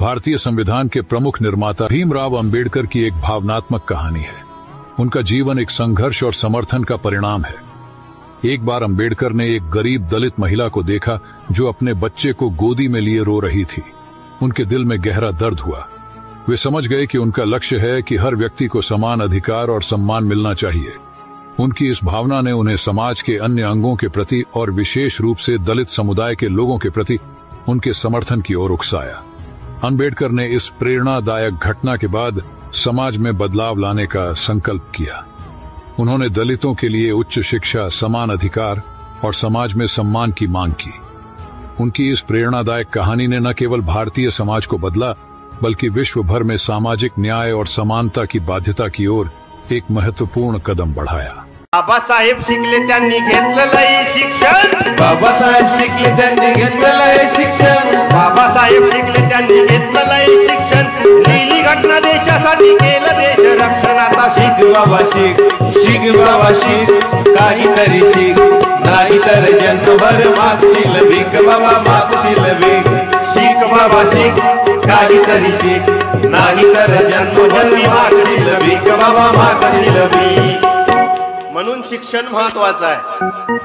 भारतीय संविधान के प्रमुख निर्माता भीमराव अंबेडकर की एक भावनात्मक कहानी है। उनका जीवन एक संघर्ष और समर्थन का परिणाम है। एक बार अंबेडकर ने एक गरीब दलित महिला को देखा जो अपने बच्चे को गोदी में लिए रो रही थी। उनके दिल में गहरा दर्द हुआ। वे समझ गए कि उनका लक्ष्य है कि हर व्यक्ति को समान अधिकार और सम्मान मिलना चाहिए। उनकी इस भावना ने उन्हें समाज के अन्य अंगों के प्रति और विशेष रूप से दलित समुदाय के लोगों के प्रति उनके समर्थन की ओर उकसाया। अंबेडकर ने इस प्रेरणादायक घटना के बाद समाज में बदलाव लाने का संकल्प किया। उन्होंने दलितों के लिए उच्च शिक्षा, समान अधिकार और समाज में सम्मान की मांग की। उनकी इस प्रेरणादायक कहानी ने न केवल भारतीय समाज को बदला, बल्कि विश्व भर में सामाजिक न्याय और समानता की बाध्यता की ओर एक महत्वपूर्ण कदम बढ़ाया। बाबासाहेब शिकले त्यांनी घेतलेलं शिक्षण, बाबासाहेब शिकले त्यांनी घेतलेलं शिक्षण, बाबासाहेब शिकले त्यांनी घेतलेलं शिक्षण, लिहिली घटना देशासाठी केलं देश रक्षण। आता शिक बाबा शिक, शिक बाबा शिक, काहीतरी शिक, नाहीतर जन्मभर मागशील भीक बाबा मागशील भीक। शिक बाबा शिक, काहीतरी शिक, नाहीतर जन्मभर मागशील भीक बाबा मागशील भीक। म्हणून शिक्षण महत्वाचं आहे।